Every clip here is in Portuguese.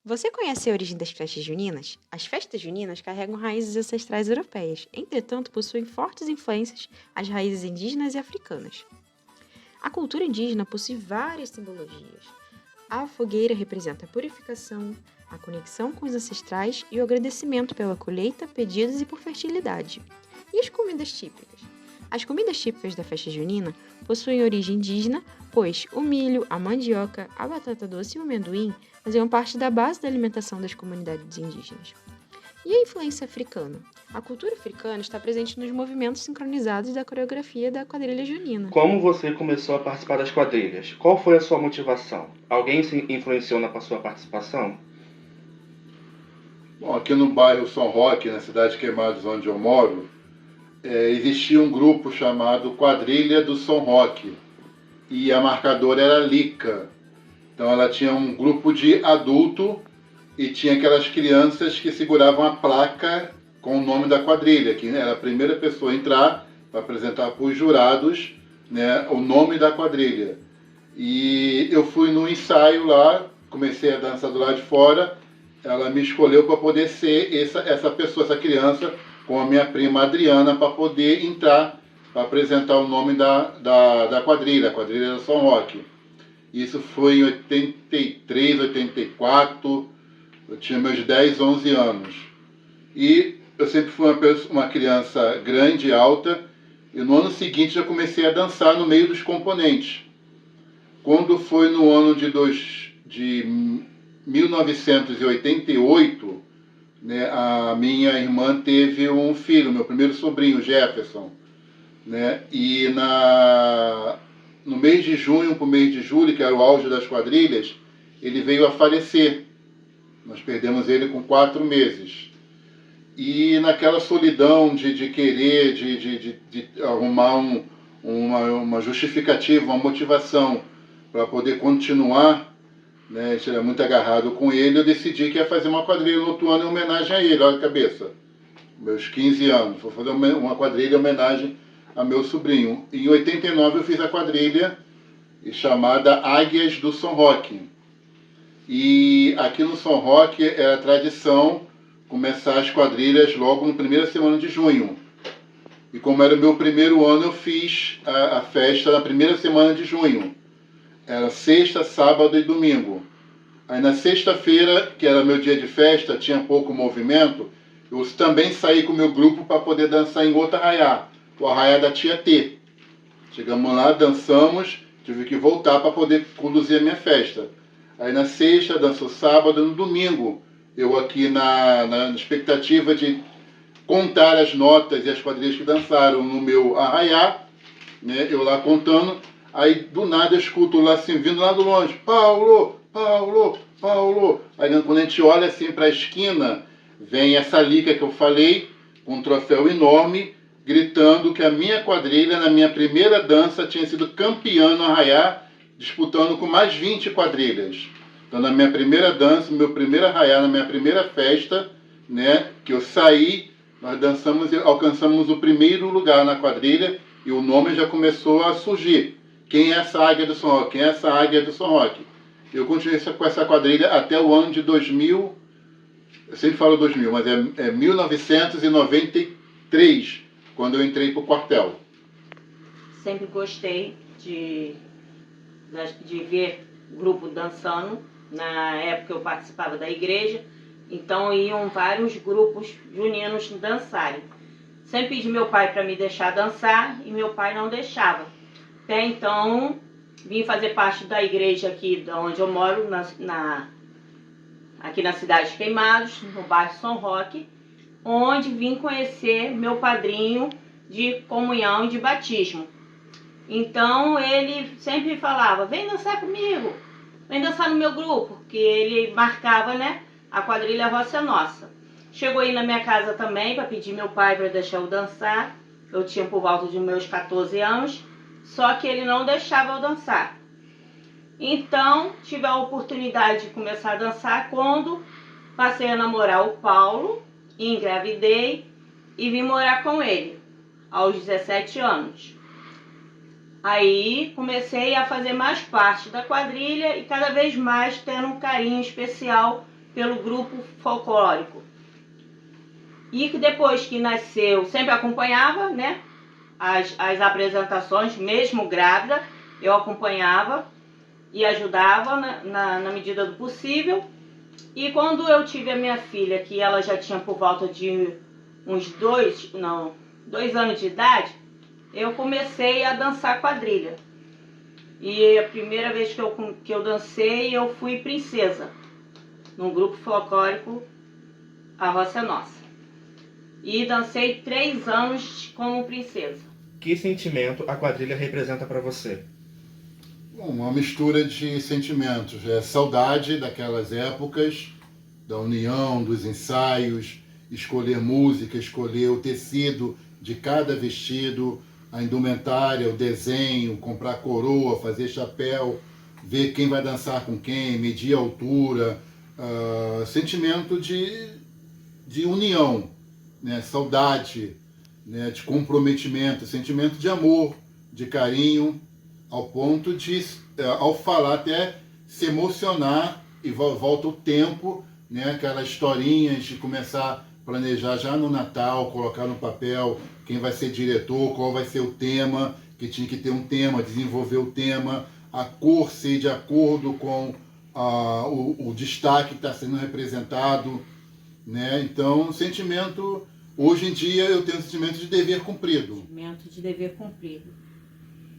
Você conhece a origem das festas juninas? As festas juninas carregam raízes ancestrais europeias, entretanto possuem fortes influências às raízes indígenas e africanas. A cultura indígena possui várias simbologias. A fogueira representa a purificação, a conexão com os ancestrais e o agradecimento pela colheita, pedidos e por fertilidade. E as comidas típicas? As comidas típicas da festa junina possuem origem indígena, pois o milho, a mandioca, a batata doce e o amendoim faziam parte da base da alimentação das comunidades indígenas. E a influência africana? A cultura africana está presente nos movimentos sincronizados da coreografia da quadrilha junina. Como você começou a participar das quadrilhas? Qual foi a sua motivação? Alguém se influenciou na sua participação? Bom, aqui no bairro São Roque, na cidade de Queimados, onde eu moro, existia um grupo chamado Quadrilha do São Roque e a marcadora era Lica. Então ela tinha um grupo de adulto e tinha aquelas crianças que seguravam a placa com o nome da quadrilha, que era a primeira pessoa a entrar para apresentar para os jurados, né, o nome da quadrilha. E eu fui no ensaio lá, comecei a dançar do lado de fora, ela me escolheu para poder ser essa pessoa, essa criança, com a minha prima Adriana, para poder entrar, para apresentar o nome da quadrilha, a quadrilha do São Roque. Isso foi em 83, 84, eu tinha meus 10, 11 anos. E eu sempre fui uma criança grande e alta, e no ano seguinte já comecei a dançar no meio dos componentes. Quando foi no ano de 1988, né, a minha irmã teve um filho, meu primeiro sobrinho, Jefferson. Né, e no mês de junho para o mês de julho, que era o auge das quadrilhas, ele veio a falecer. Nós perdemos ele com 4 meses. E naquela solidão de querer, de arrumar uma justificativa, uma motivação para poder continuar, né, a gente era muito agarrado com ele, eu decidi que ia fazer uma quadrilha no outro ano em homenagem a ele, olha a cabeça. Meus 15 anos, vou fazer uma quadrilha em homenagem a meu sobrinho. Em 89 eu fiz a quadrilha chamada Águias do São Roque. E aqui no São Roque era tradição começar as quadrilhas logo na primeira semana de junho. E como era o meu primeiro ano, eu fiz a festa na primeira semana de junho. Era sexta, sábado e domingo. Aí na sexta-feira, que era meu dia de festa, tinha pouco movimento, eu também saí com o meu grupo para poder dançar em outro arraiá, o arraiá da Tia T. Chegamos lá, dançamos, tive que voltar para poder conduzir a minha festa. Aí na sexta, dançou sábado, no domingo, eu aqui na expectativa de contar as notas e as quadrilhas que dançaram no meu arraiá, né, eu lá contando, aí do nada eu escuto lá assim, vindo lá do longe, Paulo, Paulo, Paulo. Aí quando a gente olha assim para a esquina, vem essa Lica que eu falei, com um troféu enorme, gritando que a minha quadrilha, na minha primeira dança, tinha sido campeã no arraiá, disputando com mais 20 quadrilhas. Então, na minha primeira dança, no meu primeiro arraiá, na minha primeira festa, né, que eu saí, nós dançamos e alcançamos o primeiro lugar na quadrilha e o nome já começou a surgir. Quem é essa águia do São Roque? Quem é essa águia do São Roque? Eu continuei com essa quadrilha até o ano de 2000, eu sempre falo 2000, mas é 1993, quando eu entrei para o quartel. Sempre gostei de ver grupo dançando. Na época eu participava da igreja, então iam vários grupos juninos dançarem. Sempre pedi meu pai para me deixar dançar e meu pai não deixava. Até então vim fazer parte da igreja aqui de onde eu moro, aqui na cidade de Queimados, no bairro São Roque, onde vim conhecer meu padrinho de comunhão e de batismo. Então ele sempre falava, vem dançar comigo, vem dançar no meu grupo, que ele marcava, né, a quadrilha Roça Nossa. Chegou aí na minha casa também para pedir meu pai para deixar eu dançar. Eu tinha por volta de meus 14 anos, só que ele não deixava eu dançar. Então tive a oportunidade de começar a dançar quando passei a namorar o Paulo, engravidei e vim morar com ele aos 17 anos. Aí comecei a fazer mais parte da quadrilha e cada vez mais tendo um carinho especial pelo grupo folclórico. E que depois que nasceu, sempre acompanhava, né, as apresentações, mesmo grávida, eu acompanhava e ajudava na medida do possível. E quando eu tive a minha filha, que ela já tinha por volta de uns 2 anos de idade, eu comecei a dançar quadrilha. E a primeira vez que eu dancei, eu fui princesa, num grupo folclórico, A Roça é Nossa. E dancei 3 anos como princesa. Que sentimento a quadrilha representa para você? Bom, uma mistura de sentimentos. Saudade daquelas épocas, da união, dos ensaios, escolher música, escolher o tecido de cada vestido, a indumentária, o desenho, comprar coroa, fazer chapéu, ver quem vai dançar com quem, medir a altura, sentimento de união, né? Saudade, né? De comprometimento, sentimento de amor, de carinho, ao ponto de, ao falar, até se emocionar e volta o tempo, né? Aquelas historinhas de começar a planejar já no Natal, colocar no papel quem vai ser diretor, qual vai ser o tema, que tinha que ter um tema, desenvolver o tema, a cor ser de acordo com o destaque que está sendo representado, né? Então, sentimento, hoje em dia eu tenho um sentimento de dever cumprido. Sentimento de dever cumprido.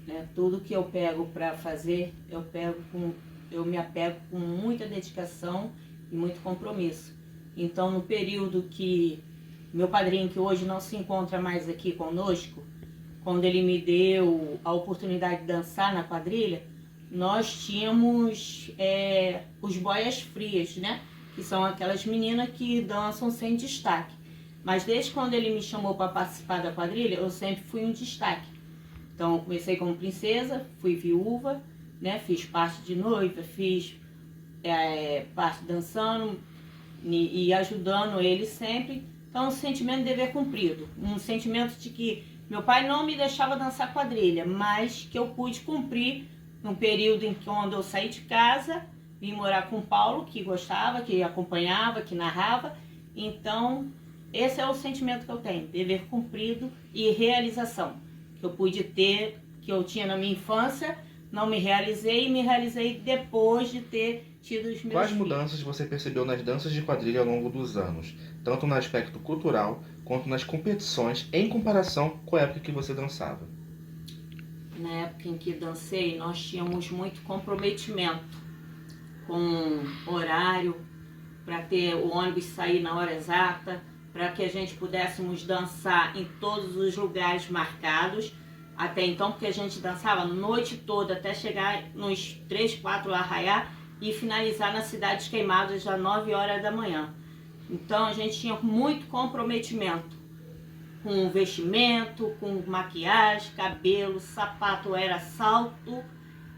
Né? Tudo que eu pego para fazer, eu me apego com muita dedicação e muito compromisso. Então, no período que meu padrinho, que hoje não se encontra mais aqui conosco, quando ele me deu a oportunidade de dançar na quadrilha, nós tínhamos os boias frias, né? Que são aquelas meninas que dançam sem destaque. Mas desde quando ele me chamou para participar da quadrilha, eu sempre fui um destaque. Então, eu comecei como princesa, fui viúva, né? Fiz parte de noiva, fiz parte dançando e ajudando ele sempre. Então, um sentimento de dever cumprido, um sentimento de que meu pai não me deixava dançar quadrilha, mas que eu pude cumprir num período em que quando eu saí de casa, vim morar com o Paulo, que gostava, que acompanhava, que narrava. Então, esse é o sentimento que eu tenho, dever cumprido e realização, que eu pude ter, que eu tinha na minha infância, não me realizei e me realizei depois de ter tido os meus Quais filhos. mudanças você percebeu nas danças de quadrilha ao longo dos anos, tanto no aspecto cultural quanto nas competições, em comparação com a época que você dançava? Na época em que dancei, nós tínhamos muito comprometimento com horário, para ter o ônibus sair na hora exata, para que a gente pudéssemos dançar em todos os lugares marcados. Até então, porque a gente dançava a noite toda até chegar nos 3, 4 arraiar e finalizar nas Cidades Queimadas às 9 horas da manhã. Então a gente tinha muito comprometimento com vestimento, com maquiagem, cabelo, sapato era salto.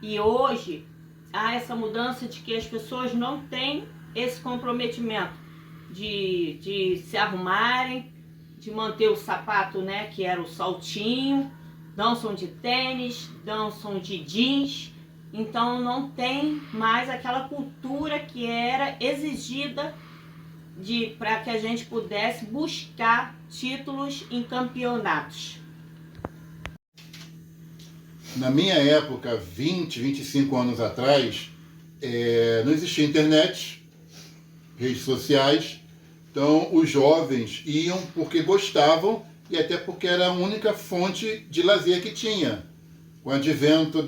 E hoje há essa mudança de que as pessoas não têm esse comprometimento de se arrumarem, de manter o sapato, né, que era o saltinho, dançam de tênis, dançam de jeans. Então não tem mais aquela cultura que era exigida para que a gente pudesse buscar títulos em campeonatos. Na minha época, 20, 25 anos atrás, não existia internet, redes sociais, então os jovens iam porque gostavam e até porque era a única fonte de lazer que tinha. Com o advento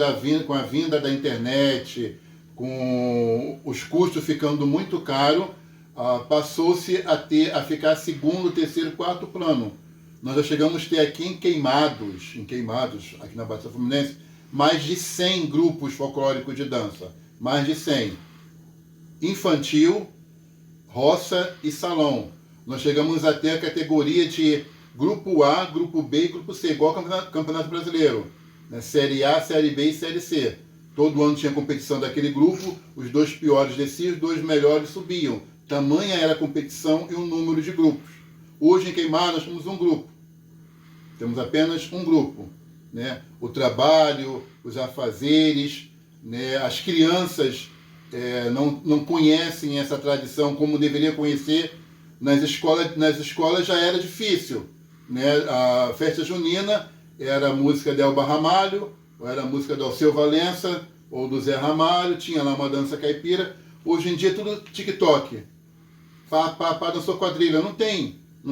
com a vinda da internet, com os custos ficando muito caros, passou-se a ficar segundo, terceiro, quarto plano. Nós já chegamos a ter aqui em Queimados, aqui na Baixada Fluminense, mais de 100 grupos folclóricos de dança. Mais de 100. Infantil, roça e salão. Nós chegamos a ter a categoria de grupo A, grupo B e grupo C, igual ao Campeonato Brasileiro. Né? Série A, Série B e Série C. Todo ano tinha competição daquele grupo, os 2 piores desciam, os 2 melhores subiam. Tamanha era a competição e o número de grupos. Hoje em Queimados nós temos um grupo. Temos apenas um grupo. né? O trabalho, os afazeres, né? As crianças não conhecem essa tradição como deveria conhecer. Nas escolas já era difícil, né? A festa junina era a música de Elba Ramalho, ou era a música do Alceu Valença, ou do Zé Ramalho, tinha lá uma dança caipira. Hoje em dia é tudo TikTok. Pá, dançou quadrilha. Não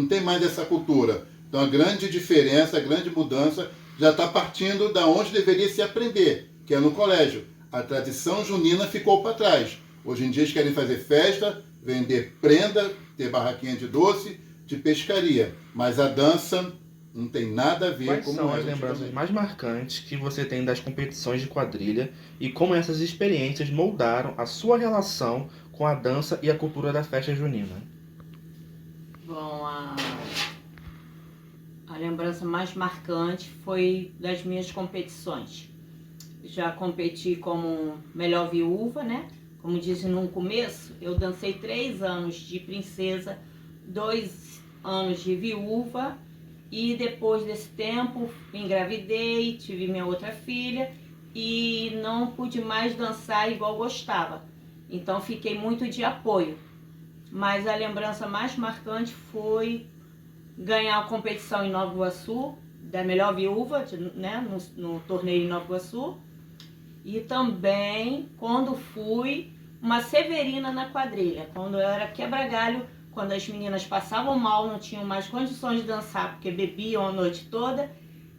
tem mais essa cultura. Então a grande diferença, a grande mudança já está partindo da onde deveria se aprender, que é no colégio. A tradição junina ficou para trás. Hoje em dia eles querem fazer festa, vender prenda, ter barraquinha de doce, de pescaria. Mas a dança não tem nada a ver Quais com são as lembranças mais marcantes que você tem das competições de quadrilha e como essas experiências moldaram a sua relação com a dança e a cultura da festa junina? Bom, a lembrança mais marcante foi das minhas competições. Já competi como melhor viúva, né? Como disse no começo, eu dancei 3 anos de princesa, 2 anos de viúva, e depois desse tempo engravidei, tive minha outra filha e não pude mais dançar igual gostava. Então fiquei muito de apoio. Mas a lembrança mais marcante foi ganhar a competição em Nova Iguaçu, da melhor viúva, né, no torneio em Nova Iguaçu. E também quando fui uma severina na quadrilha, quando eu era quebra-galho, quando as meninas passavam mal, não tinham mais condições de dançar porque bebiam a noite toda,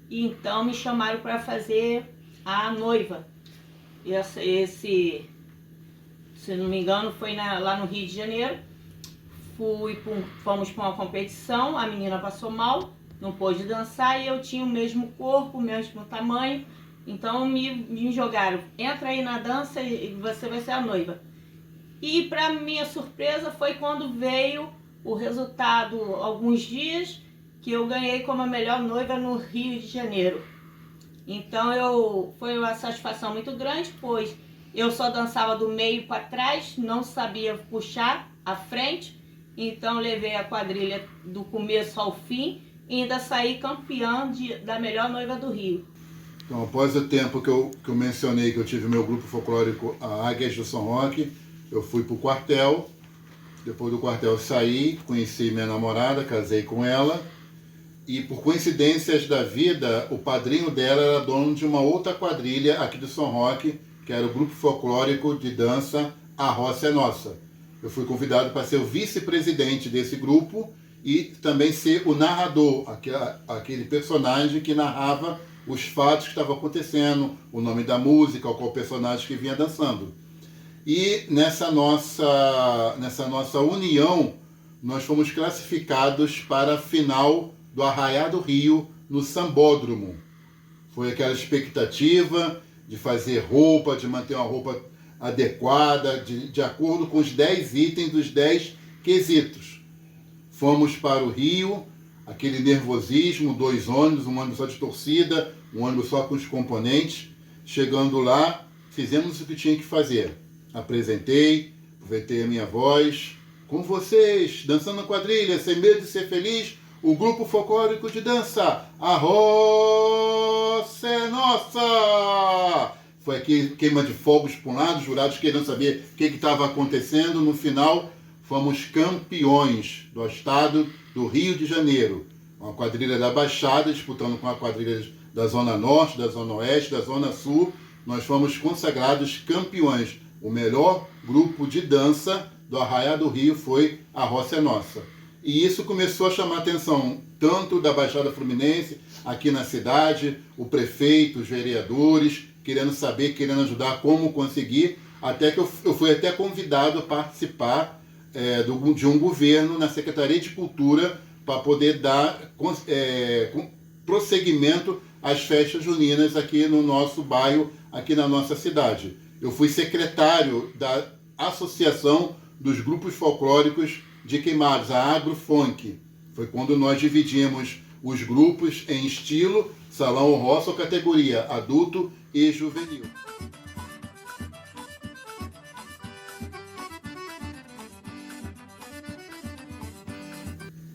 e então me chamaram para fazer a noiva. Esse, se não me engano, foi lá no Rio de Janeiro. Fomos para uma competição, a menina passou mal, não pôde dançar e eu tinha o mesmo corpo, o mesmo tamanho, então me jogaram, entra aí na dança e você vai ser a noiva. E para minha surpresa foi quando veio o resultado, alguns dias, que eu ganhei como a melhor noiva no Rio de Janeiro. Então foi uma satisfação muito grande, pois eu só dançava do meio para trás, não sabia puxar à frente, então levei a quadrilha do começo ao fim e ainda saí campeã da melhor noiva do Rio. Então, após o tempo que eu mencionei que eu tive meu grupo folclórico, a Águias do São Roque, eu fui para o quartel. Depois do quartel saí, conheci minha namorada, casei com ela. E por coincidências da vida, o padrinho dela era dono de uma outra quadrilha aqui do São Roque, que era o grupo folclórico de dança A Roça é Nossa. Eu fui convidado para ser o vice-presidente desse grupo e também ser o narrador, aquele personagem que narrava os fatos que estavam acontecendo, o nome da música, qual personagem que vinha dançando. E nessa nossa união, nós fomos classificados para a final do Arraiá do Rio, no Sambódromo. Foi aquela expectativa de fazer roupa, de manter uma roupa adequada, de acordo com os 10 itens dos 10 quesitos. Fomos para o Rio, aquele nervosismo, 2 ônibus, um ônibus só de torcida, um ônibus só com os componentes. Chegando lá, fizemos o que tinha que fazer. Apresentei, aproveitei a minha voz. Com vocês, dançando a quadrilha, sem medo de ser feliz, o grupo folclórico de dança, A Roça é Nossa! Foi aqui queima de fogos para um lado, jurados querendo saber o que estava acontecendo. No final, fomos campeões do estado do Rio de Janeiro. Uma quadrilha da Baixada, disputando com a quadrilha da Zona Norte, da Zona Oeste, da Zona Sul. Nós fomos consagrados campeões. O melhor grupo de dança do Arraiá do Rio foi A Roça é Nossa. E isso começou a chamar a atenção tanto da Baixada Fluminense, aqui na cidade, o prefeito, os vereadores, querendo saber, querendo ajudar, como conseguir, até que eu fui até convidado a participar de um governo na Secretaria de Cultura para poder dar prosseguimento às festas juninas aqui no nosso bairro, aqui na nossa cidade. Eu fui secretário da Associação dos Grupos Folclóricos de Queimados, a Agrofunk. Foi quando nós dividimos os grupos em estilo, salão ou roça ou categoria adulto e juvenil.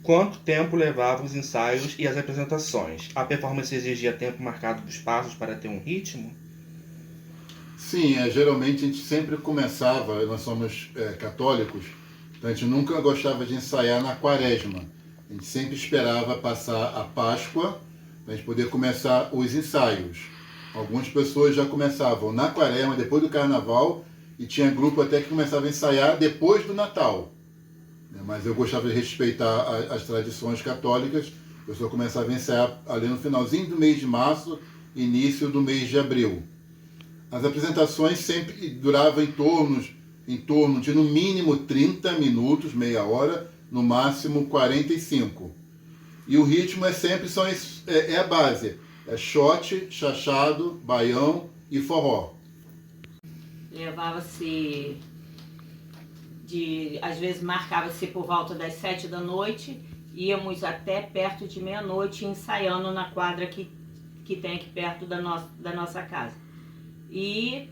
Quanto tempo levavam os ensaios e as apresentações? A performance exigia tempo marcado dos passos para ter um ritmo? Sim, geralmente a gente sempre começava, nós somos católicos, então a gente nunca gostava de ensaiar na quaresma. A gente sempre esperava passar a Páscoa para a gente poder começar os ensaios. Algumas pessoas já começavam na quaresma, depois do carnaval, e tinha grupo até que começava a ensaiar depois do Natal. Mas eu gostava de respeitar as tradições católicas, eu só começava a ensaiar ali no finalzinho do mês de março, início do mês de abril. As apresentações sempre duravam em torno de no mínimo 30 minutos, meia hora, no máximo 45. E o ritmo é a base, é shot, chachado, baião e forró. Levava-se às vezes marcava-se por volta das 7 da noite, íamos até perto de meia-noite ensaiando na quadra que tem aqui perto da nossa casa. E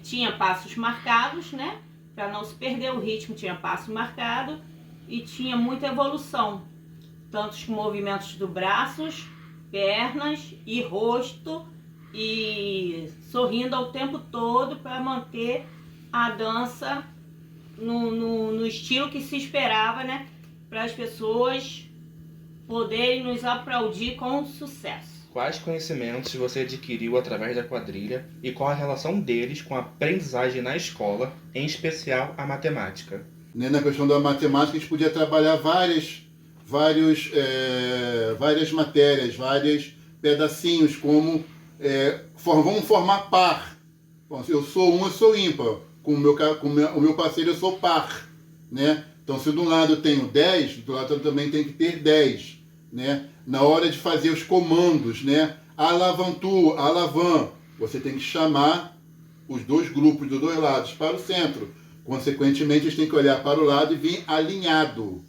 tinha passos marcados, né? Para não se perder o ritmo, tinha passo marcado e tinha muita evolução, tanto os movimentos do braços, pernas e rosto, e sorrindo ao tempo todo para manter a dança no estilo que se esperava, né? Para as pessoas poderem nos aplaudir com sucesso. Quais conhecimentos você adquiriu através da quadrilha e qual a relação deles com a aprendizagem na escola, em especial a matemática? Na questão da matemática, a gente podia trabalhar várias matérias, vários pedacinhos, como vamos formar par. Bom, se eu sou um, eu sou ímpar. Com o meu parceiro, eu sou par. Né? Então, se de um lado eu tenho 10, do lado eu também tenho que ter 10. Né? Na hora de fazer os comandos, né? Alavantu, alavan, você tem que chamar os dois grupos dos dois lados para o centro. Consequentemente, eles têm que olhar para o lado e vir alinhado.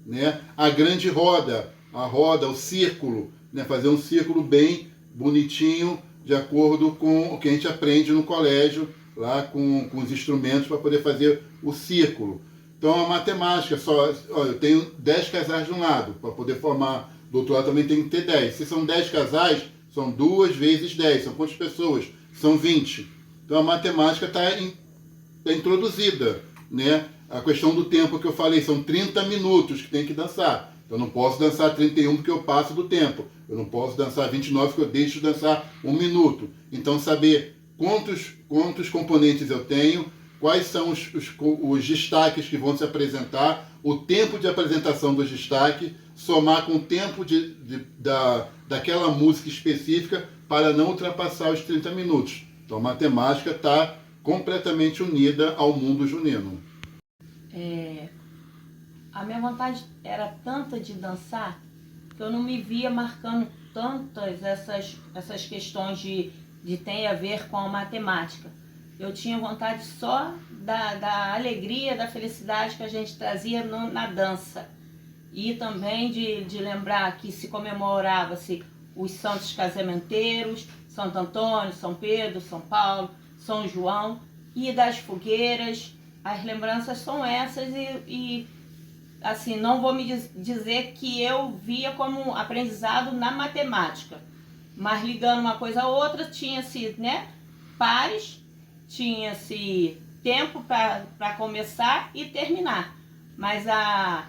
Né? A grande roda, o círculo, né? Fazer um círculo bem bonitinho, de acordo com o que a gente aprende no colégio, lá com os instrumentos para poder fazer o círculo. Então, a matemática, eu tenho 10 casais de um lado, para poder formar, do outro lado também tem que ter 10. Se são 10 casais, são 2 vezes 10. São quantas pessoas? São 20. Então, a matemática está introduzida. Né? A questão do tempo que eu falei, são 30 minutos que tem que dançar. Eu não posso dançar 31 porque eu passo do tempo. Eu não posso dançar 29 porque eu deixo de dançar 1 minuto. Então, saber quantos componentes eu tenho, quais são os destaques que vão se apresentar, o tempo de apresentação dos destaques, somar com o tempo daquela música específica para não ultrapassar os 30 minutos. Então, a matemática está completamente unida ao mundo junino. A minha vontade era tanta de dançar que eu não me via marcando tantas essas questões de tem a ver com a matemática. Eu tinha vontade só da alegria, da felicidade que a gente trazia na dança. E também de lembrar que se comemorava-se os santos casamenteiros, Santo Antônio, São Pedro, São Paulo, São João, e das fogueiras. As lembranças são essas e assim, não vou me dizer que eu via como aprendizado na matemática, mas ligando uma coisa a outra, tinha-se, né, pares, tinha-se tempo para começar e terminar. Mas a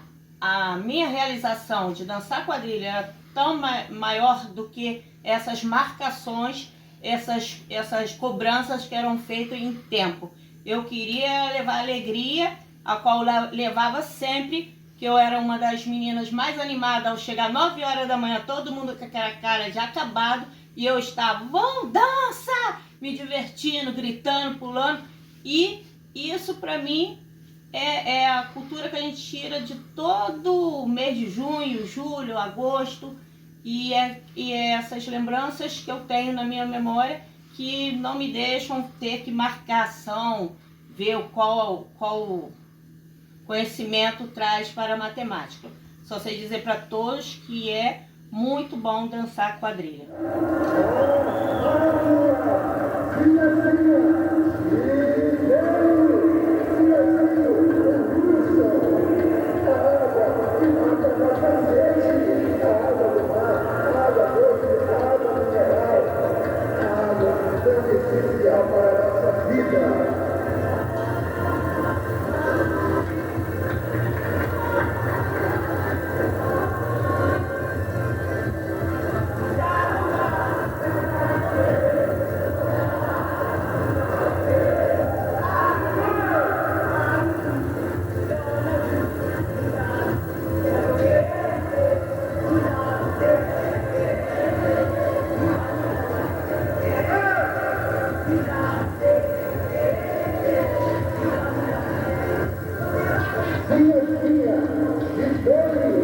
minha realização de dançar quadrilha era tão maior do que essas marcações, essas cobranças que eram feitas em tempo. Eu queria levar alegria, a qual levava sempre, que eu era uma das meninas mais animadas. Ao chegar 9 horas da manhã, todo mundo com aquela cara já acabado, e eu estava, vamos, dança! Me divertindo, gritando, pulando. E isso para mim é a cultura que a gente tira de todo o mês de junho, julho, agosto, e é essas lembranças que eu tenho na minha memória que não me deixam ter que marcar ação, ver qual conhecimento traz para a matemática. Só sei dizer para todos que é muito bom dançar quadrilha. dia, de 12